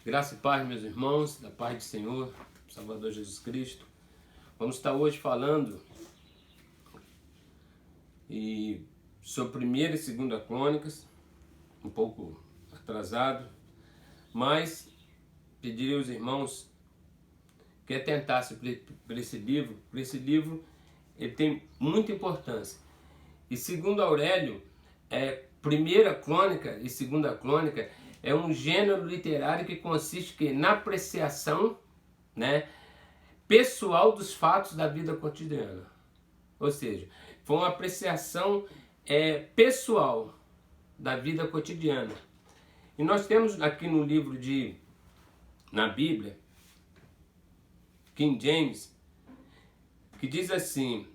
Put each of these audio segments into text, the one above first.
Graça e paz, meus irmãos, da paz do Senhor, Salvador Jesus Cristo. Vamos estar hoje falando sobre 1ª e 2ª Crônicas, um pouco atrasado, mas pediria aos irmãos que atentassem para esse livro, ele tem muita importância. E segundo Aurélio, 1ª Crônica e 2ª Crônica é um gênero literário que consiste na apreciação, pessoal dos fatos da vida cotidiana. Ou seja, foi uma apreciação pessoal da vida cotidiana. E nós temos aqui no livro na Bíblia, King James, que diz assim,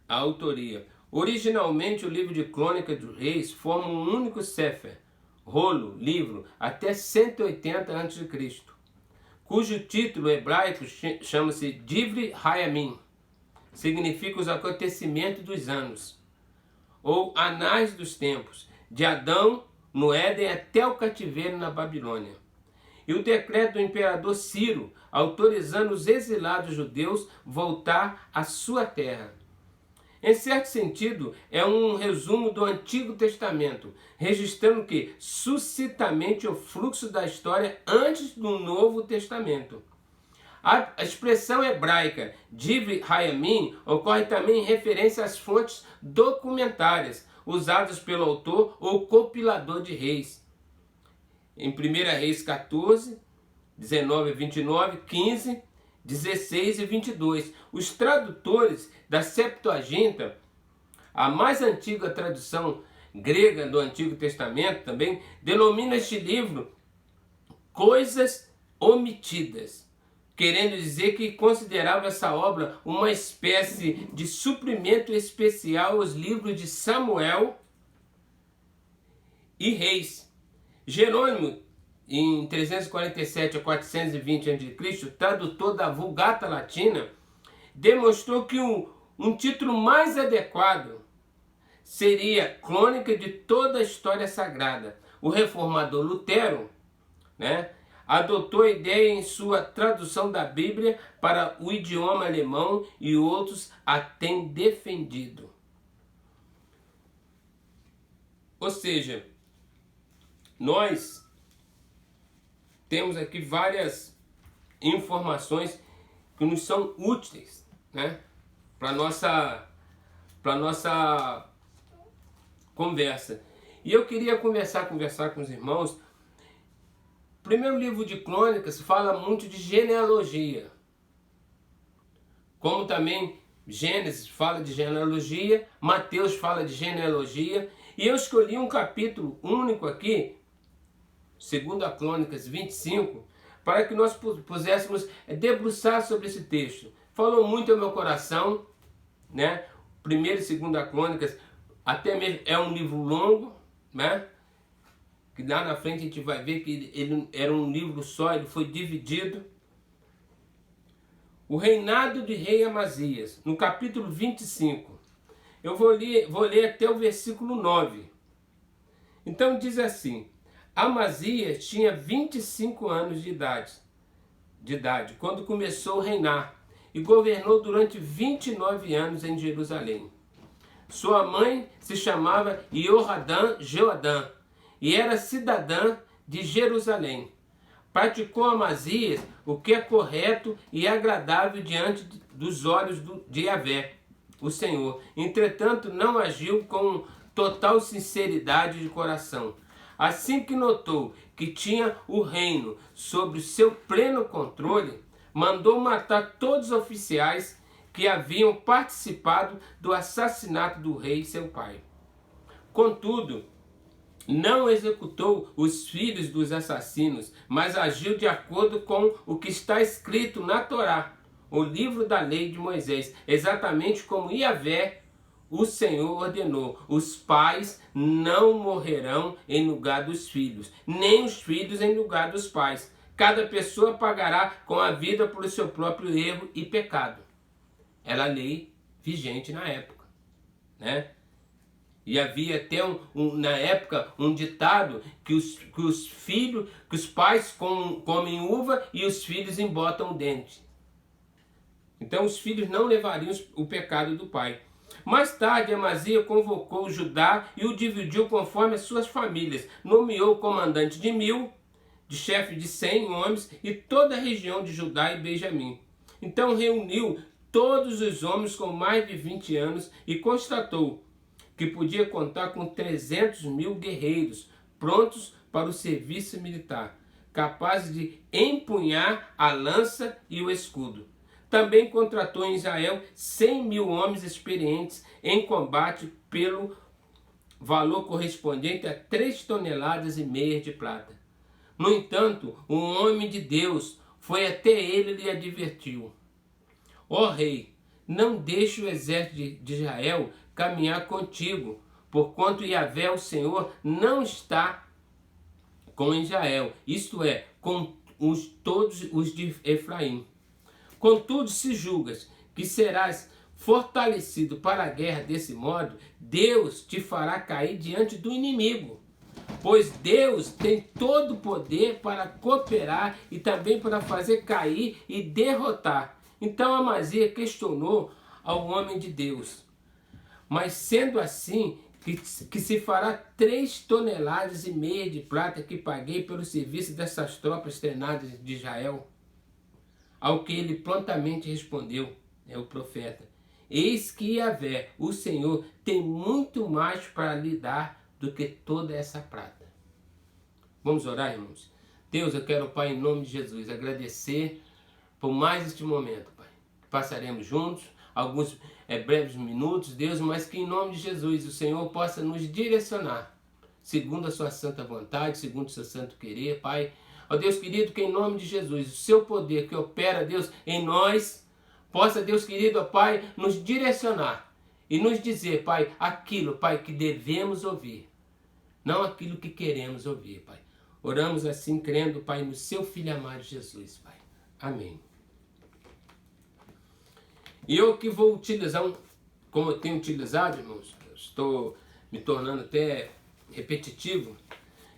a autoria: originalmente o livro de Crônica dos Reis forma um único sefer, rolo, livro, até 180 a.C., cujo título hebraico chama-se Divri Hayamim, significa os acontecimentos dos anos, ou anais dos tempos, de Adão no Éden até o cativeiro na Babilônia. E o decreto do imperador Ciro, autorizando os exilados judeus voltar à sua terra. Em certo sentido, é um resumo do Antigo Testamento, registrando suscitamente o fluxo da história antes do Novo Testamento. A expressão hebraica Divri Hayamim ocorre também em referência às fontes documentárias usadas pelo autor ou compilador de Reis. Em 1 Reis 14, 19 a 29, 15, 16 e 22. Os tradutores da Septuaginta, a mais antiga tradução grega do Antigo Testamento também, denomina este livro Coisas Omitidas, querendo dizer que considerava essa obra uma espécie de suprimento especial aos livros de Samuel e Reis. Jerônimo, em 347 a 420 a.C., tradutor da Vulgata Latina, demonstrou que um título mais adequado seria Crônica de toda a História Sagrada. O reformador Lutero, adotou a ideia em sua tradução da Bíblia para o idioma alemão e outros a têm defendido. Ou seja, nós temos aqui várias informações que nos são úteis, para nossa conversa. E eu queria conversar com os irmãos. O primeiro livro de Crônicas fala muito de genealogia, como também Gênesis fala de genealogia, Mateus fala de genealogia, e eu escolhi um capítulo único aqui, 2ª Crônicas 25, para que nós pudéssemos debruçar sobre esse texto. Falou muito ao meu coração, 1ª e 2ª Crônicas, até mesmo é um livro longo, que lá na frente a gente vai ver que ele era um livro só, ele foi dividido. O reinado de rei Amazias, no capítulo 25. Eu vou ler até o versículo 9. Então diz assim: Amazias tinha 25 anos de idade quando começou a reinar e governou durante 29 anos em Jerusalém. Sua mãe se chamava Jeoadã e era cidadã de Jerusalém. Praticou Amazias o que é correto e agradável diante dos olhos de Yahvé, o Senhor. Entretanto, não agiu com total sinceridade de coração. Assim que notou que tinha o reino sob seu pleno controle, mandou matar todos os oficiais que haviam participado do assassinato do rei seu pai. Contudo, não executou os filhos dos assassinos, mas agiu de acordo com o que está escrito na Torá, o livro da lei de Moisés, exatamente como Yahvé, o Senhor, ordenou: os pais não morrerão em lugar dos filhos, nem os filhos em lugar dos pais. Cada pessoa pagará com a vida por seu próprio erro e pecado. Era a lei vigente na época, E havia até na época um ditado que os pais comem uva e os filhos embotam o dente. Então os filhos não levariam o pecado do pai. Mais tarde, Amazia convocou Judá e o dividiu conforme as suas famílias. Nomeou o comandante de 1000, de chefe de 100 homens e toda a região de Judá e Benjamim. Então reuniu todos os homens com mais de 20 anos e constatou que podia contar com 300.000 guerreiros prontos para o serviço militar, capazes de empunhar a lança e o escudo. Também contratou em Israel 100.000 homens experientes em combate pelo valor correspondente a 3,5 toneladas de prata. No entanto, um homem de Deus foi até ele e lhe advertiu: ó rei, não deixe o exército de Israel caminhar contigo, porquanto Yahvé, o Senhor, não está com Israel, isto é, com todos os de Efraim. Contudo, se julgas que serás fortalecido para a guerra desse modo, Deus te fará cair diante do inimigo, pois Deus tem todo o poder para cooperar e também para fazer cair e derrotar. Então Amazia questionou ao homem de Deus: mas sendo assim, que se fará 3,5 toneladas de prata que paguei pelo serviço dessas tropas treinadas de Israel? Ao que ele prontamente respondeu, o profeta: eis que Yahvé, o Senhor, tem muito mais para lhe dar do que toda essa prata. Vamos orar, irmãos? Deus, eu quero, Pai, em nome de Jesus, agradecer por mais este momento, Pai. Passaremos juntos alguns breves minutos, Deus, mas que em nome de Jesus o Senhor possa nos direcionar, segundo a sua santa vontade, segundo o seu santo querer, Pai. Ó Deus querido, que em nome de Jesus, o seu poder que opera, Deus, em nós, possa, Deus querido, ó Pai, nos direcionar e nos dizer, Pai, aquilo, Pai, que devemos ouvir, não aquilo que queremos ouvir, Pai. Oramos assim, crendo, Pai, no seu Filho amado Jesus, Pai. Amém. E eu que vou utilizar, como eu tenho utilizado, irmãos, estou me tornando até repetitivo,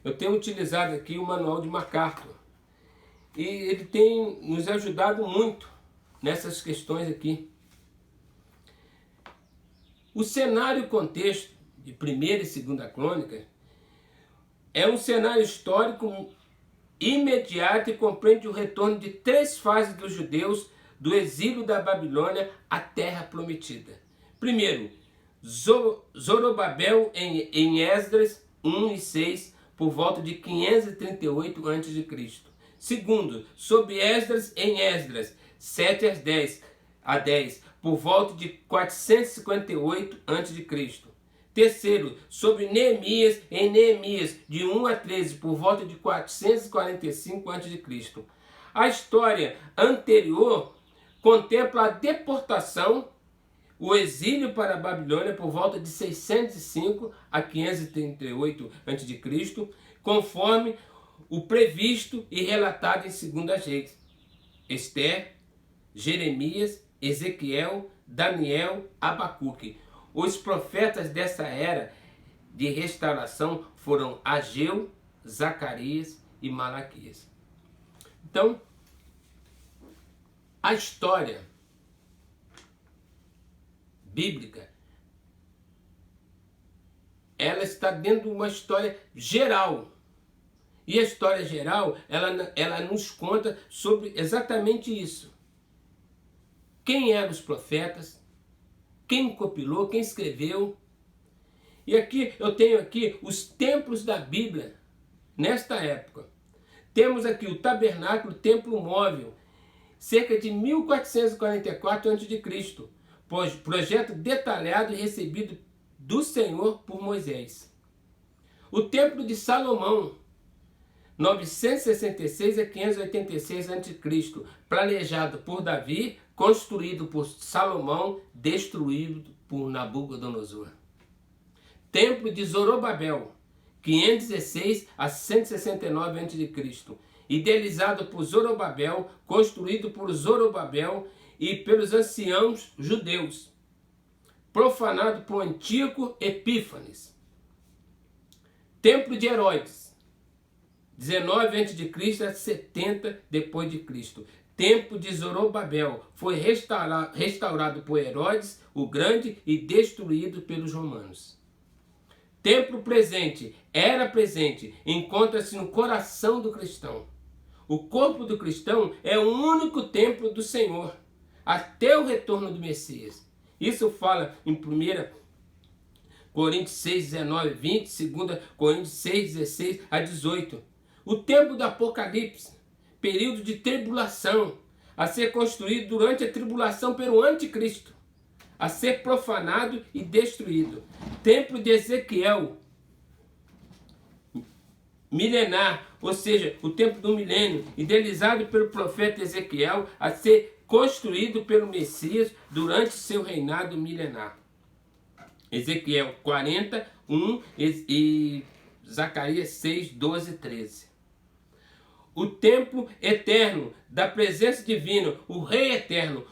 eu tenho utilizado aqui o Manual de MacArthur. E ele tem nos ajudado muito nessas questões aqui. O cenário e contexto de 1ª e 2ª Crônicas é um cenário histórico imediato e compreende o retorno de 3 fases dos judeus do exílio da Babilônia à Terra Prometida. Primeiro, Zorobabel em Esdras 1 e 6, por volta de 538 a.C. Segundo, sob Esdras em Esdras 7 a 10, por volta de 458 a.C. Terceiro, sob Neemias em Neemias de 1 a 13, por volta de 445 a.C. A história anterior contempla a deportação, o exílio para a Babilônia por volta de 605 a 538 a.C., conforme o previsto e relatado em 2 Reis, Ester, Jeremias, Ezequiel, Daniel, Abacuque. Os profetas dessa era de restauração foram Ageu, Zacarias e Malaquias. Então, a história bíblica, ela está dentro de uma história geral. E a história geral, ela nos conta sobre exatamente isso. Quem eram os profetas, quem compilou, quem escreveu. E aqui eu tenho aqui os templos da Bíblia, nesta época. Temos aqui o tabernáculo, templo móvel, cerca de 1444 a.C., projeto detalhado e recebido do Senhor por Moisés. O templo de Salomão, 966 a 586 a.C., planejado por Davi, construído por Salomão, destruído por Nabucodonosor. Templo de Zorobabel, 516 a 169 a.C., idealizado por Zorobabel, construído por Zorobabel e pelos anciãos judeus. profanado por Antíoco Epífanes. Templo de Herodes, 19 a.C. a 70 depois de Cristo. Templo de Zorobabel foi restaurado por Herodes o Grande e destruído pelos romanos. Templo presente, era presente, encontra-se no coração do cristão. O corpo do cristão é o único templo do Senhor, até o retorno do Messias. Isso fala em 1 Coríntios 6, 19, 20, 2 Coríntios 6, 16 a 18. O tempo do Apocalipse, período de tribulação, a ser construído durante a tribulação pelo anticristo, a ser profanado e destruído. Templo de Ezequiel, milenar, ou seja, o tempo do milênio, idealizado pelo profeta Ezequiel, a ser construído pelo Messias durante seu reinado milenar. Ezequiel 40, 1 e Zacarias 6, 12 e 13. O templo eterno da presença divina, o Rei eterno,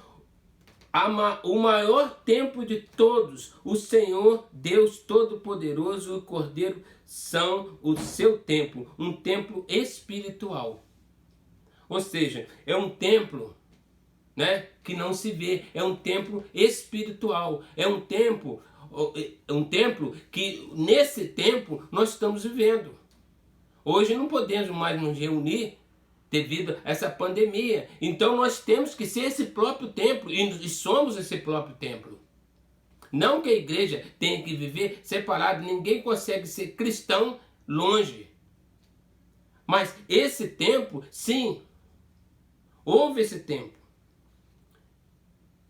o maior templo de todos, o Senhor Deus Todo-Poderoso e o Cordeiro são o seu templo, um templo espiritual. Ou seja, é um templo, né, que não se vê, é um templo espiritual, é um templo que nesse tempo nós estamos vivendo. Hoje não podemos mais nos reunir devido a essa pandemia. Então nós temos que ser esse próprio templo e somos esse próprio templo. Não que a igreja tenha que viver separado, ninguém consegue ser cristão longe. Mas esse tempo, sim, houve esse tempo.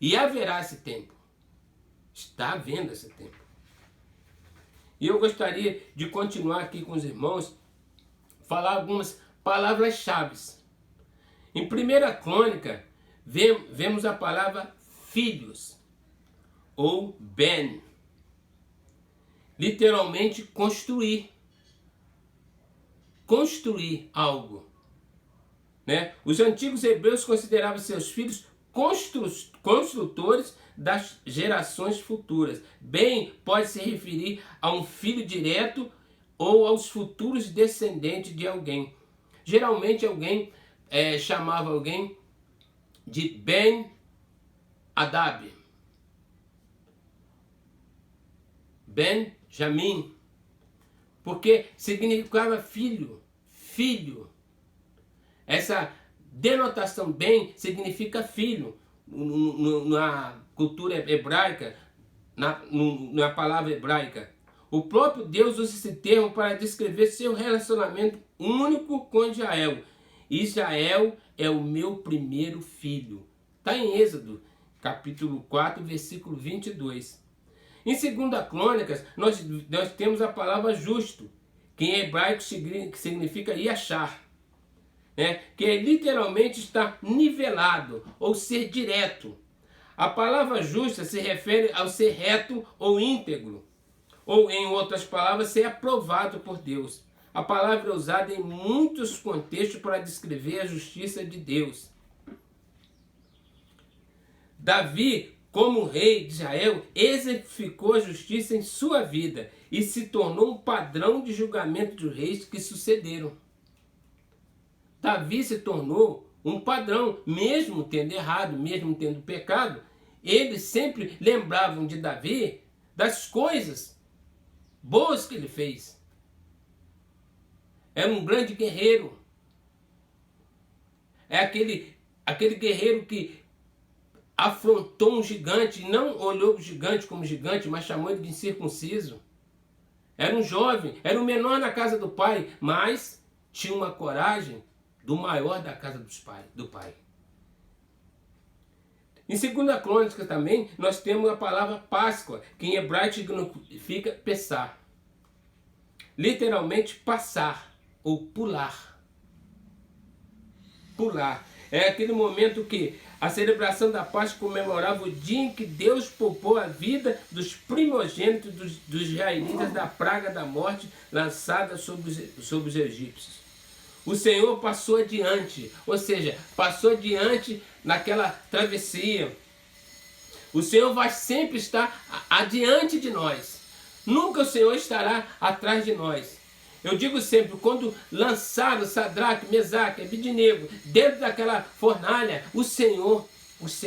E haverá esse tempo. Está havendo esse tempo. E eu gostaria de continuar aqui com os irmãos, falar algumas palavras-chave. Em 1 Crônica, vemos a palavra filhos, ou ben, literalmente construir. Construir algo. Né? Os antigos hebreus consideravam seus filhos construtores das gerações futuras. Ben pode se referir a um filho direto ou aos futuros descendentes de alguém. Geralmente alguém chamava alguém de Ben Adab, Benjamim, porque significava filho, filho. Essa denotação Ben significa filho. Na cultura hebraica, na palavra hebraica, o próprio Deus usa esse termo para descrever seu relacionamento único com Israel. Israel é o meu primeiro filho. Está em Êxodo, capítulo 4, versículo 22. Em 2 Crônicas, nós temos a palavra justo, que em hebraico significa Yashar, né? Que literalmente está nivelado, ou ser direto. A palavra justa se refere ao ser reto ou íntegro, ou em outras palavras, ser aprovado por Deus. A palavra é usada em muitos contextos para descrever a justiça de Deus. Davi, como rei de Israel, exemplificou a justiça em sua vida e se tornou um padrão de julgamento dos reis que sucederam. Davi se tornou um padrão, mesmo tendo errado, mesmo tendo pecado. Eles sempre lembravam de Davi das coisas boas que ele fez. Era um grande guerreiro. É aquele guerreiro que afrontou um gigante, não olhou o gigante como gigante, mas chamou ele de incircunciso. Era um jovem, era o menor na casa do pai, mas tinha uma coragem do maior da casa do pai. Em 2 Crônicas também, nós temos a palavra Páscoa, que em hebraico significa Pessah. Literalmente passar ou pular. Pular. É aquele momento que a celebração da Páscoa comemorava o dia em que Deus poupou a vida dos primogênitos dos israelitas da praga da morte lançada sobre os egípcios. O Senhor passou adiante, ou seja, passou adiante naquela travessia. O Senhor vai sempre estar adiante de nós. Nunca o Senhor estará atrás de nós. Eu digo sempre, quando lançaram Sadraque, Mesaque, Abednego dentro daquela fornalha, o Senhor os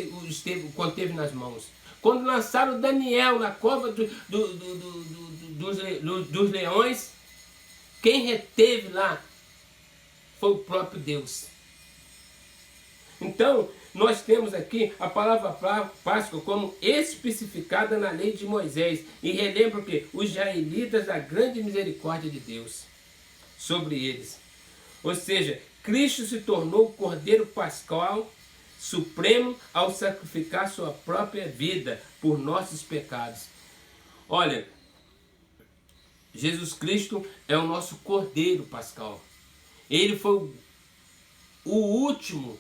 conteve nas mãos. Quando lançaram Daniel na cova dos leões, quem reteve lá foi o próprio Deus. Então, nós temos aqui a palavra Páscoa como especificada na lei de Moisés. E relembra que os israelitas da grande misericórdia de Deus sobre eles. Ou seja, Cristo se tornou o Cordeiro Pascal Supremo ao sacrificar sua própria vida por nossos pecados. Olha, Jesus Cristo é o nosso Cordeiro Pascal. Ele foi o último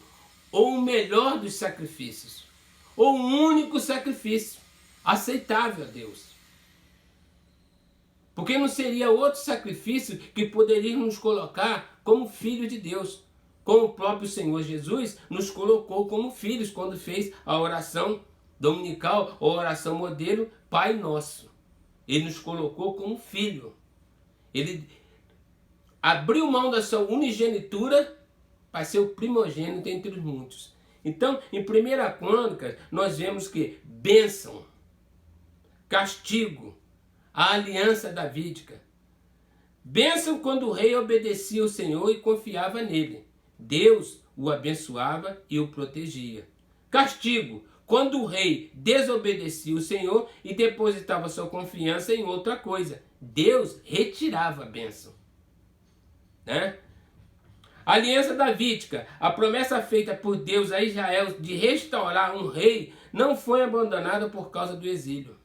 ou o melhor dos sacrifícios, ou o único sacrifício aceitável a Deus. Porque não seria outro sacrifício que poderia nos colocar como filho de Deus, como o próprio Senhor Jesus nos colocou como filhos quando fez a oração dominical, a oração modelo Pai Nosso. Ele nos colocou como filho. Ele abriu mão da sua unigenitura para ser o primogênito entre os muitos. Então, em 1 Crônicas, nós vemos que bênção, castigo, a aliança davídica. Bênção quando o rei obedecia ao Senhor e confiava nele. Deus o abençoava e o protegia. Castigo, quando o rei desobedecia o Senhor e depositava sua confiança em outra coisa. Deus retirava a bênção. Né? A aliança davídica, a promessa feita por Deus a Israel de restaurar um rei, não foi abandonada por causa do exílio.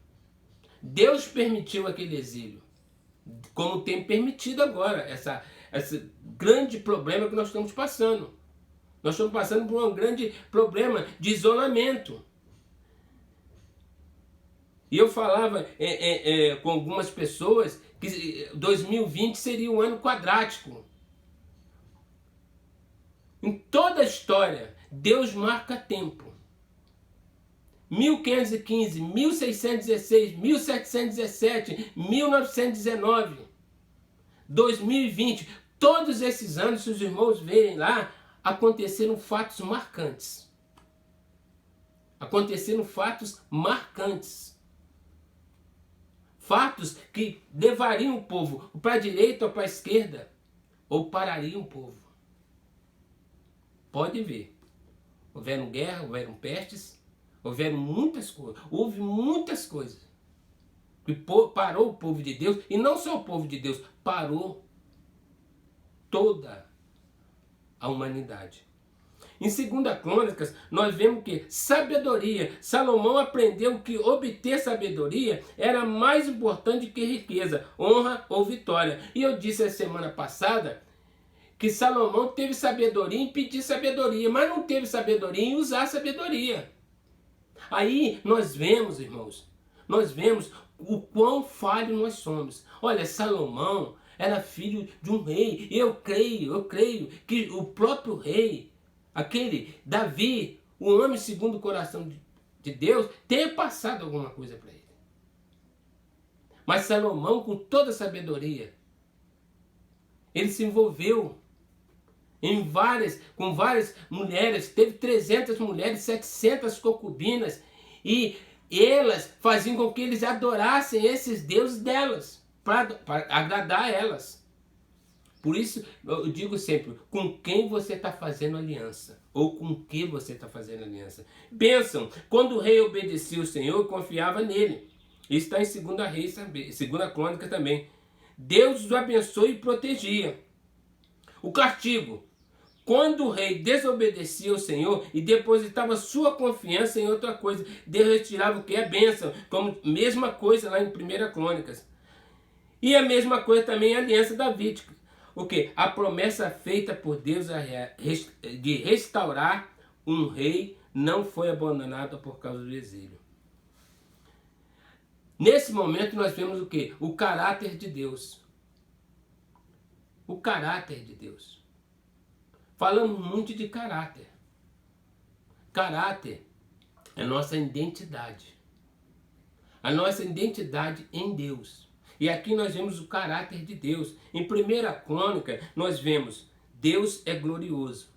Deus permitiu aquele exílio, como tem permitido agora, esse grande problema que nós estamos passando. Nós estamos passando por um grande problema de isolamento. E eu falava com algumas pessoas que 2020 seria um ano quadrático. Em toda a história, Deus marca tempo. 1515, 1616, 1717, 1919, 2020, todos esses anos, se os irmãos verem lá, aconteceram fatos marcantes. Aconteceram fatos marcantes. Fatos que levariam o povo para a direita ou para a esquerda, ou parariam o povo. Pode ver. Houveram guerra, houveram pestes, houveram muitas coisas. Houve muitas coisas que parou o povo de Deus, e não só o povo de Deus, parou toda a humanidade. Em 2 Crônicas, nós vemos que sabedoria, Salomão aprendeu que obter sabedoria era mais importante que riqueza, honra ou vitória. E eu disse a semana passada que Salomão teve sabedoria em pedir sabedoria, mas não teve sabedoria em usar sabedoria. Aí nós vemos, irmãos, nós vemos o quão falho nós somos. Olha, Salomão era filho de um rei. Eu creio que o próprio rei, aquele Davi, o homem segundo o coração de Deus, tenha passado alguma coisa para ele. Mas Salomão, com toda a sabedoria, ele se envolveu com várias mulheres, teve 300 mulheres, 700 concubinas, e elas faziam com que eles adorassem esses deuses delas, para agradar a elas. Por isso eu digo sempre, com quem você está fazendo aliança, ou com que você está fazendo aliança. Bênção, quando o rei obedecia ao Senhor e confiava nele. Isso está em 2 Reis, 2 Crônicas também. Deus os abençoe e protegia. O castigo, quando o rei desobedecia ao Senhor e depositava sua confiança em outra coisa, Deus retirava o que é bênção, como mesma coisa lá em 1 Crônicas. E a mesma coisa também a aliança davídica. O que? A promessa feita por Deus de restaurar um rei não foi abandonada por causa do exílio. Nesse momento nós vemos o que? O caráter de Deus. O caráter de Deus. Falamos muito de caráter. Caráter é nossa identidade. a nossa identidade em Deus. E aqui nós vemos o caráter de Deus. Em 1 Crônica, nós vemos Deus é glorioso.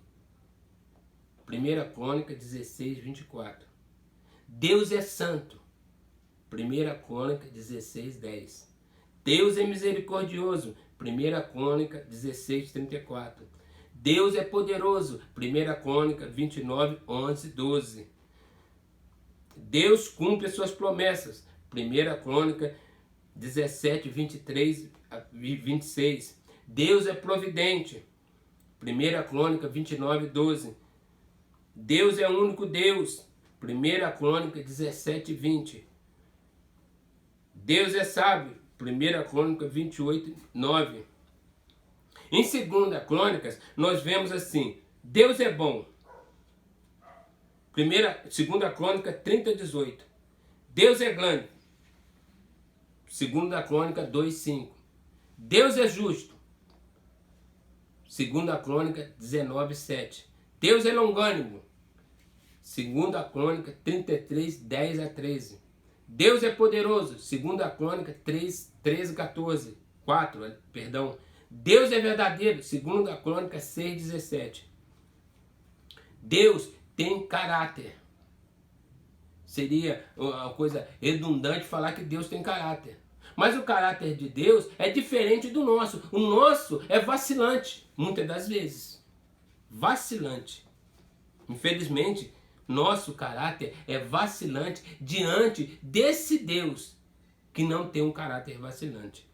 1 Crônica 16, 24. Deus é santo. 1 Crônica 16, 10. Deus é misericordioso. 1 Crônica 16, 34. Deus é poderoso. 1 Crônica 29, 11, 12. Deus cumpre as suas promessas. 1 Crônica 17, 23 e 26. Deus é providente. 1 Crônica 29, 12. Deus é o único Deus. 1 Crônica 17, 20. Deus é sábio. 1 Crônica 28, 9. Em 2 Crônicas, nós vemos assim: Deus é bom. 2 Crônica 30, 18. Deus é grande. 2 Crônica 2, 5. Deus é justo. 2 Crônica 19, 7. Deus é longânimo. 2 Crônica 33, 10 a 13. Deus é poderoso. 2 Crônica 3, 13, 14. 4, perdão. Deus é verdadeiro. 2 Crônica 6, 17. Deus tem caráter. Seria uma coisa redundante falar que Deus tem caráter. Mas o caráter de Deus é diferente do nosso. O nosso é vacilante, muitas das vezes. Vacilante. Infelizmente, nosso caráter é vacilante diante desse Deus que não tem um caráter vacilante.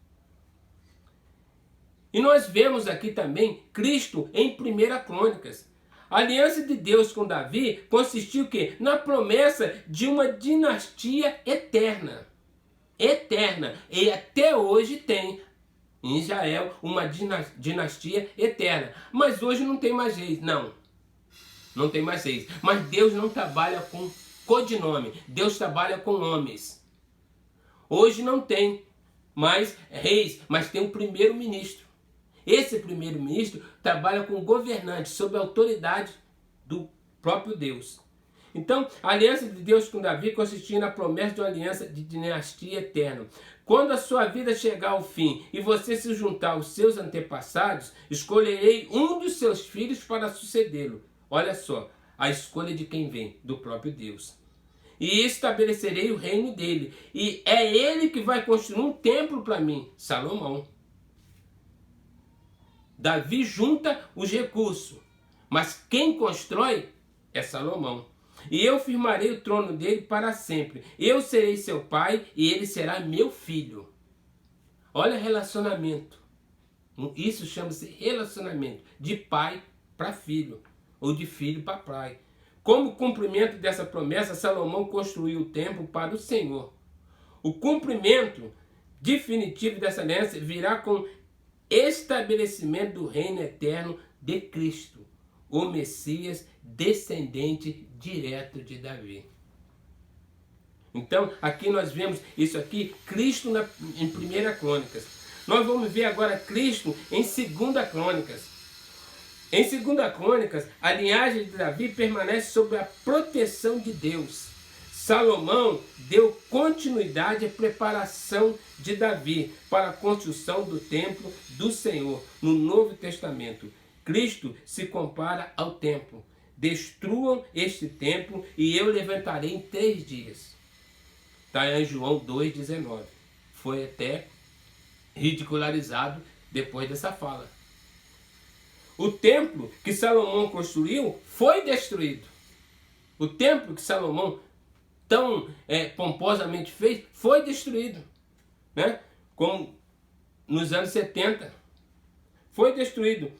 E nós vemos aqui também Cristo em 1 Crônicas. A aliança de Deus com Davi consistiu que na promessa de uma dinastia eterna. Eterna. E até hoje tem em Israel uma dinastia eterna. Mas hoje não tem mais reis. Não tem mais reis. Mas Deus não trabalha com codinome. Deus trabalha com homens. Hoje não tem mais reis, mas tem um primeiro-ministro. Esse primeiro-ministro trabalha com governantes, sob a autoridade do próprio Deus. Então, a aliança de Deus com Davi consistia na promessa de uma aliança de dinastia eterna. Quando a sua vida chegar ao fim e você se juntar aos seus antepassados, escolherei um dos seus filhos para sucedê-lo. Olha só, a escolha de quem vem, do próprio Deus. E estabelecerei o reino dele. E é ele que vai construir um templo para mim, Salomão. Davi junta os recursos, mas quem constrói é Salomão. E eu firmarei o trono dele para sempre. Eu serei seu pai e ele será meu filho. Olha relacionamento. Isso chama-se relacionamento de pai para filho, ou de filho para pai. Como cumprimento dessa promessa, Salomão construiu o templo para o Senhor. O cumprimento definitivo dessa aliança virá com estabelecimento do reino eterno de Cristo, o Messias descendente direto de Davi. Então, aqui nós vemos isso aqui, Cristo em 1 Crônicas. Nós vamos ver agora Cristo em 2 Crônicas. Em 2 Crônicas, a linhagem de Davi permanece sob a proteção de Deus. Salomão deu continuidade à preparação de Davi para a construção do templo do Senhor no Novo Testamento. Cristo se compara ao templo. Destruam este templo e eu levantarei em 3 dias. Está em João 2,19. Foi até ridicularizado depois dessa fala. O templo que Salomão construiu foi destruído. O templo que Salomão tão pomposamente fez, foi destruído, né? Como nos anos 70. Foi destruído.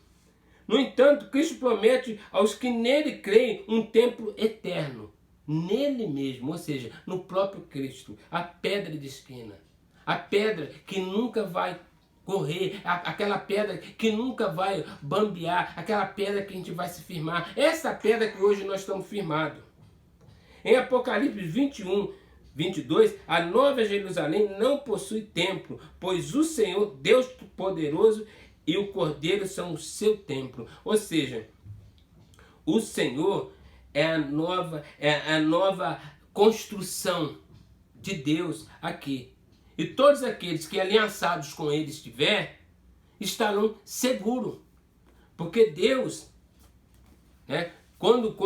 No entanto, Cristo promete aos que nele creem um templo eterno. Nele mesmo, ou seja, no próprio Cristo. A pedra de esquina. A pedra que nunca vai correr, aquela pedra que nunca vai bambear, aquela pedra que a gente vai se firmar. Essa pedra que hoje nós estamos firmados. Em Apocalipse 21, 22, a Nova Jerusalém não possui templo, pois o Senhor, Deus Poderoso e o Cordeiro são o seu templo. Ou seja, o Senhor é a nova construção de Deus aqui. E todos aqueles que aliançados com ele estiver, estarão seguros. Porque Deus, né, quando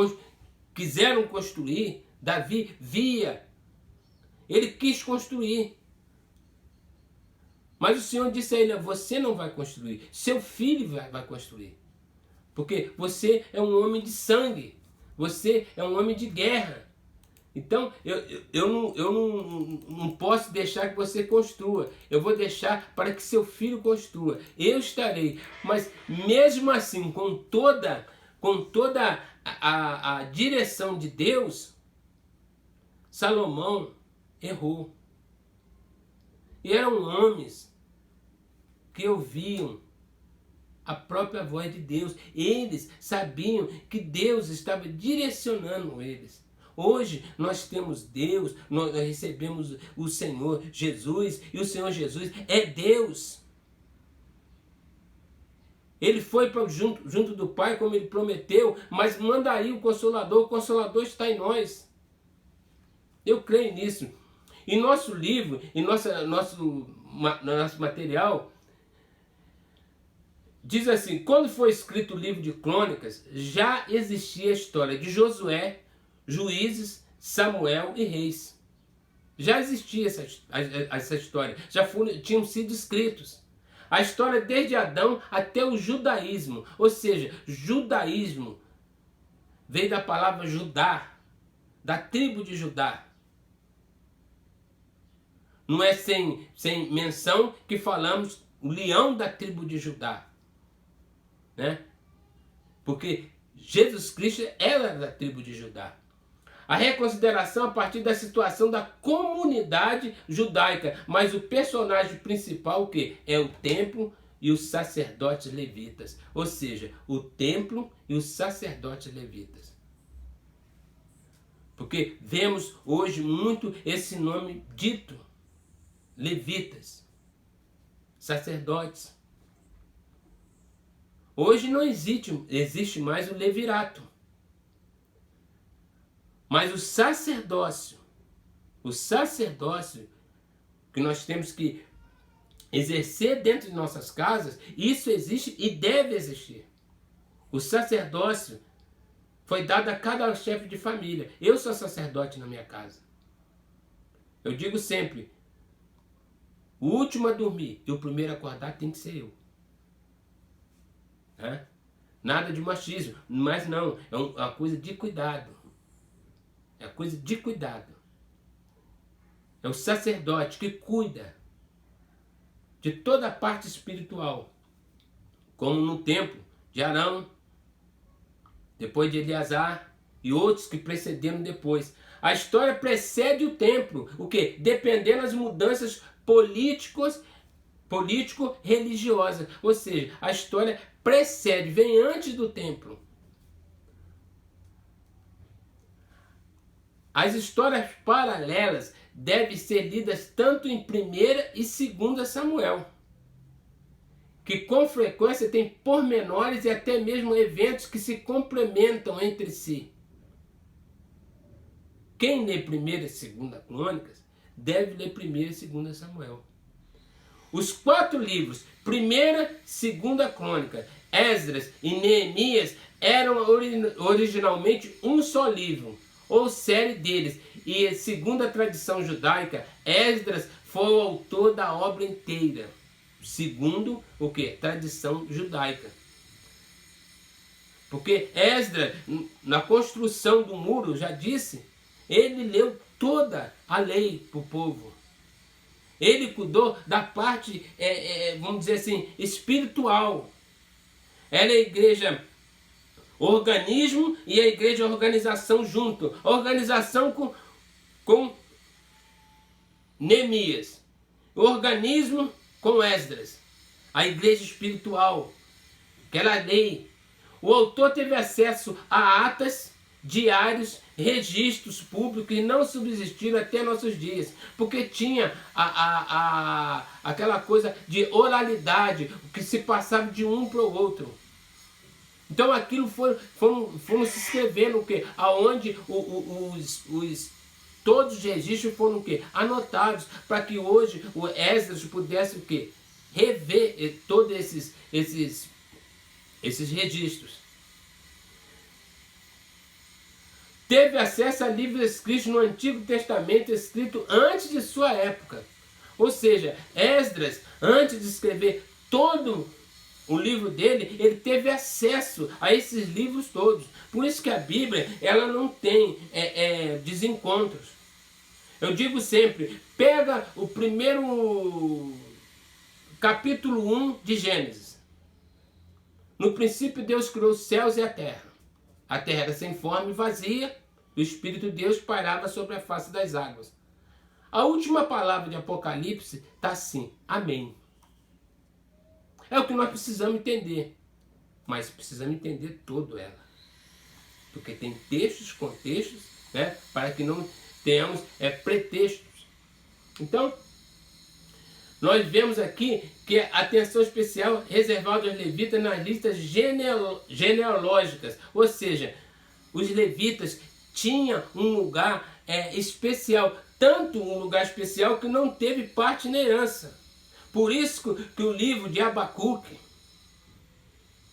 quiseram construir, Davi via, ele quis construir. Mas o Senhor disse a ele, você não vai construir, seu filho vai construir. Porque você é um homem de sangue, você é um homem de guerra. Então, eu não posso deixar que você construa. Eu vou deixar para que seu filho construa. Eu estarei. Mas mesmo assim, com toda a direção de Deus, Salomão errou. E eram homens que ouviam a própria voz de Deus. Eles sabiam que Deus estava direcionando eles. Hoje nós temos Deus, nós recebemos o Senhor Jesus, e o Senhor Jesus é Deus. Ele foi junto do Pai, como ele prometeu, mas mandaria o Consolador está em nós. Eu creio nisso. Em nosso livro, em nosso material, diz assim, quando foi escrito o livro de Crônicas, já existia a história de Josué, Juízes, Samuel e Reis. Já existia essa história, tinham sido escritos. A história desde Adão até o judaísmo, ou seja, judaísmo veio da palavra Judá, da tribo de Judá. Não é sem menção que falamos o leão da tribo de Judá, né? Porque Jesus Cristo era da tribo de Judá. A reconsideração a partir da situação da comunidade judaica, mas o personagem principal o quê? É o templo e os sacerdotes levitas, ou seja, o templo e os sacerdotes levitas. Porque vemos hoje muito esse nome dito, levitas, sacerdotes. Hoje não existe mais o levirato. Mas o sacerdócio que nós temos que exercer dentro de nossas casas, isso existe e deve existir. O sacerdócio foi dado a cada chefe de família. Eu sou sacerdote na minha casa. Eu digo sempre, o último a dormir e o primeiro a acordar tem que ser eu. Né? Nada de machismo, mas não, é uma coisa de cuidado. É coisa de cuidado. É o sacerdote que cuida de toda a parte espiritual. Como no templo de Arão, depois de Eleazar e outros que precederam depois. A história precede o templo. O quê? Dependendo das mudanças político-religiosas. Ou seja, a história precede, vem antes do templo. As histórias paralelas devem ser lidas tanto em 1ª e 2ª Samuel, que com frequência tem pormenores e até mesmo eventos que se complementam entre si. Quem lê 1ª e 2ª Crônicas deve ler 1ª e 2ª Samuel. Os 4 livros, 1ª e 2ª Crônica, Esdras e Neemias, eram originalmente um só livro, ou série deles, e segundo a tradição judaica, Esdras foi o autor da obra inteira, segundo o que? Tradição judaica. Porque Esdras, na construção do muro, já disse, ele leu toda a lei para o povo. Ele cuidou da parte, vamos dizer assim, espiritual. Era a igreja organismo e a igreja organização junto. A organização com Neemias. O organismo com Esdras. A igreja espiritual. Aquela lei. O autor teve acesso a atas, diários, registros públicos que não subsistiram até nossos dias. Porque tinha aquela coisa de oralidade que se passava de um para o outro. Então aquilo foram se escrevendo o quê? Aonde todos os registros foram o quê? Anotados, para que hoje o Esdras pudesse o quê? Rever todos esses registros. Teve acesso a livros escritos no Antigo Testamento, escrito antes de sua época. Ou seja, Esdras, antes de escrever todo o livro dele, ele teve acesso a esses livros todos. Por isso que a Bíblia, ela não tem desencontros. Eu digo sempre, pega o primeiro capítulo 1 de Gênesis. No princípio Deus criou os céus e a terra. A terra era sem forma e vazia, e o Espírito de Deus pairava sobre a face das águas. A última palavra de Apocalipse está assim, amém. É o que nós precisamos entender, mas precisamos entender todo ela. Porque tem textos, contextos, né, para que não tenhamos pretextos. Então, nós vemos aqui que a atenção especial reservada aos levitas nas listas genealógicas. Ou seja, os levitas tinham um lugar especial. Tanto um lugar especial que não teve parte na herança. Por isso que o livro de Abacuque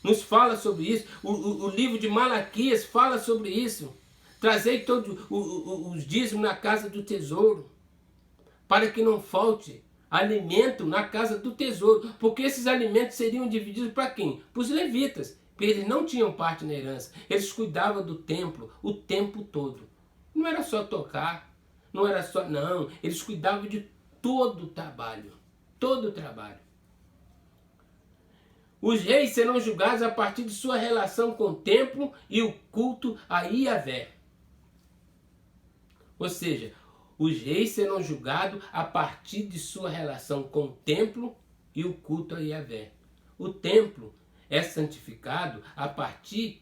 nos fala sobre isso. O livro de Malaquias fala sobre isso. Trazei todos os dízimos na casa do tesouro, para que não falte alimento na casa do tesouro, porque esses alimentos seriam divididos para quem? Para os levitas, porque eles não tinham parte na herança, eles cuidavam do templo o tempo todo. Não era só tocar, não era só, não, eles cuidavam de todo o trabalho, todo o trabalho. Os reis serão julgados a partir de sua relação com o templo e o culto a Yahvé. Ou seja, os reis serão julgados a partir de sua relação com o templo e o culto a Yahvé. O templo é santificado a partir,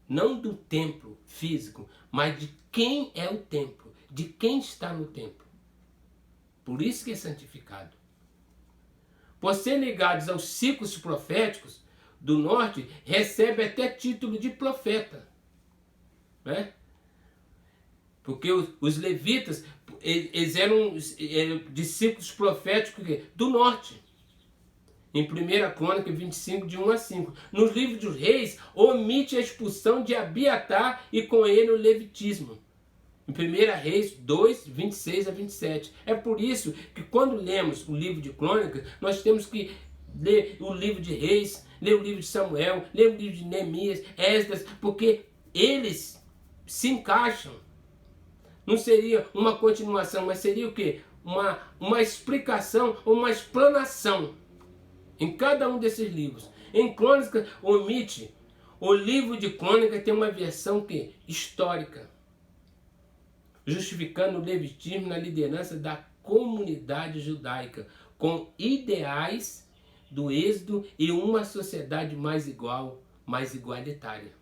não do templo físico, mas de quem é o templo, de quem está no templo. Por isso que é santificado. Por ser ligados aos ciclos proféticos do norte, recebe até título de profeta, né? Porque os levitas, eles eram discípulos proféticos do norte. Em 1 Crônica 25, de 1 a 5. Nos livros dos reis, omite a expulsão de Abiatar e com ele o levitismo. Em 1 Reis 2, 26 a 27. É por isso que quando lemos o livro de Crônicas, nós temos que ler o livro de Reis, ler o livro de Samuel, ler o livro de Neemias, Esdras, porque eles se encaixam. Não seria uma continuação, mas seria o quê? Uma explicação, uma explanação em cada um desses livros. Em Crônicas, omite. O livro de Crônicas tem uma versão que histórica, justificando o levitismo na liderança da comunidade judaica, com ideais do êxodo e uma sociedade mais igual, mais igualitária.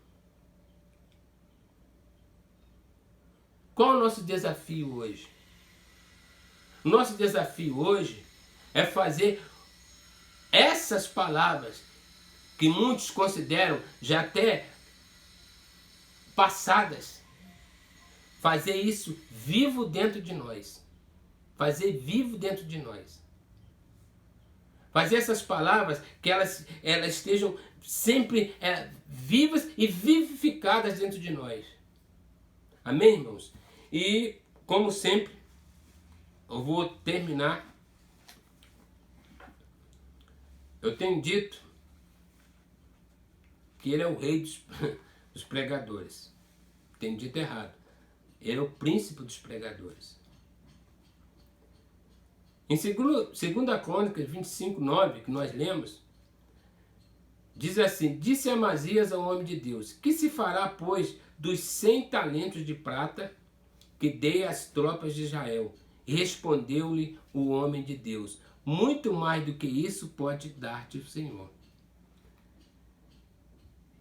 Qual é o nosso desafio hoje? O nosso desafio hoje é fazer essas palavras, que muitos consideram já até passadas, fazer isso vivo dentro de nós. Fazer vivo dentro de nós. Fazer essas palavras que elas estejam sempre vivas e vivificadas dentro de nós. Amém, irmãos? E, como sempre, eu vou terminar. Eu tenho dito que ele é o rei dos pregadores. Tenho dito errado. Ele é o príncipe dos pregadores. Em 2 Crônicas 25, 9, que nós lemos, diz assim: disse Amazias ao homem de Deus: que se fará, pois, dos 100 talentos de prata que dei às tropas de Israel? E respondeu-lhe o homem de Deus: muito mais do que isso pode dar-te o Senhor.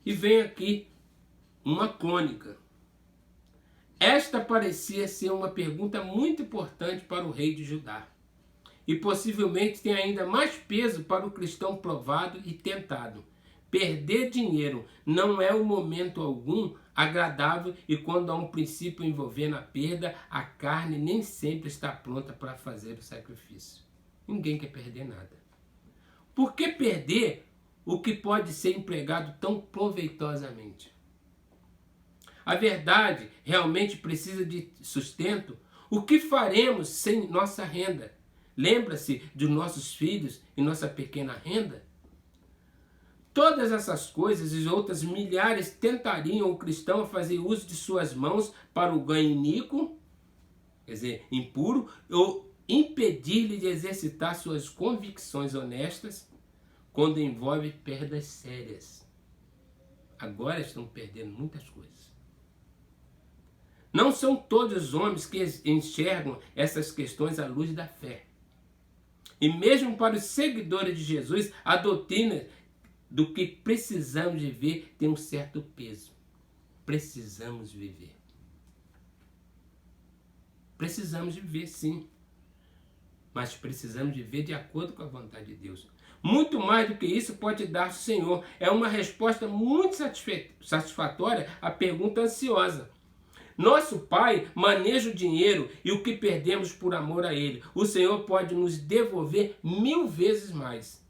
E vem aqui uma crônica. Esta parecia ser uma pergunta muito importante para o rei de Judá. E possivelmente tem ainda mais peso para o cristão provado e tentado. Perder dinheiro não é um momento algum agradável, e quando há um princípio envolvendo a perda, a carne nem sempre está pronta para fazer o sacrifício. Ninguém quer perder nada. Por que perder o que pode ser empregado tão proveitosamente? A verdade realmente precisa de sustento. O que faremos sem nossa renda? Lembra-se de nossos filhos e nossa pequena renda? Todas essas coisas e outras milhares tentariam o cristão a fazer uso de suas mãos para o ganho iníquo, quer dizer, impuro, ou impedir-lhe de exercitar suas convicções honestas quando envolve perdas sérias. Agora estão perdendo muitas coisas. Não são todos os homens que enxergam essas questões à luz da fé. E mesmo para os seguidores de Jesus, a doutrina do que precisamos viver tem um certo peso. Precisamos viver. Precisamos viver, sim. Mas precisamos viver de acordo com a vontade de Deus. Muito mais do que isso pode dar o Senhor. É uma resposta muito satisfatória à pergunta ansiosa. Nosso Pai maneja o dinheiro e o que perdemos por amor a Ele. O Senhor pode nos devolver 1000 vezes mais.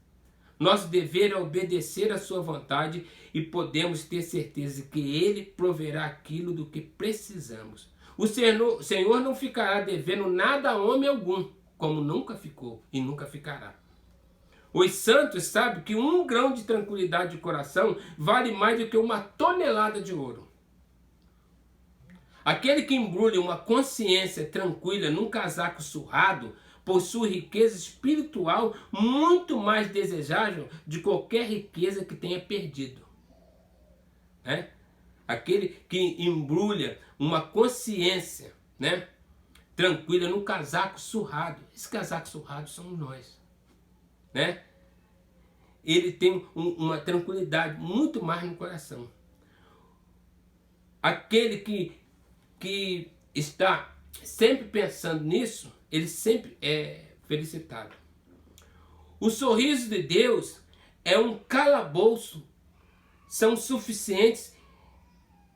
Nosso dever é obedecer à sua vontade e podemos ter certeza que Ele proverá aquilo do que precisamos. O Senhor não ficará devendo nada a homem algum, como nunca ficou e nunca ficará. Os santos sabem que 1 grão de tranquilidade de coração vale mais do que 1 tonelada de ouro. Aquele que embrulha uma consciência tranquila num casaco surrado possui riqueza espiritual muito mais desejável de qualquer riqueza que tenha perdido. Aquele que embrulha uma consciência, tranquila num casaco surrado. Esse casaco surrado somos nós. Ele tem uma tranquilidade muito mais no coração. Aquele que está sempre pensando nisso, ele sempre é felicitado. O sorriso de Deus é um calabouço, são suficientes,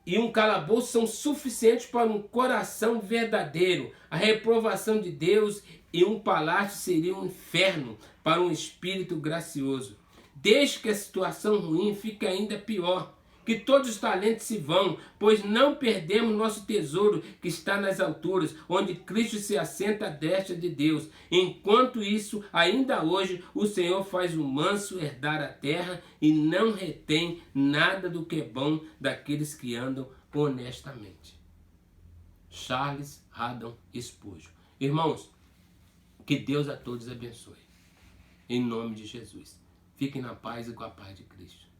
e um calabouço são suficientes para um coração verdadeiro. A reprovação de Deus e um palácio seria um inferno para um espírito gracioso. Desde que a situação ruim fique ainda pior. Que todos os talentos se vão, pois não perdemos nosso tesouro que está nas alturas, onde Cristo se assenta à destra de Deus. Enquanto isso, ainda hoje, o Senhor faz o manso herdar a terra e não retém nada do que é bom daqueles que andam honestamente. Charles Haddon Spurgeon. Irmãos, que Deus a todos abençoe. Em nome de Jesus. Fiquem na paz e com a paz de Cristo.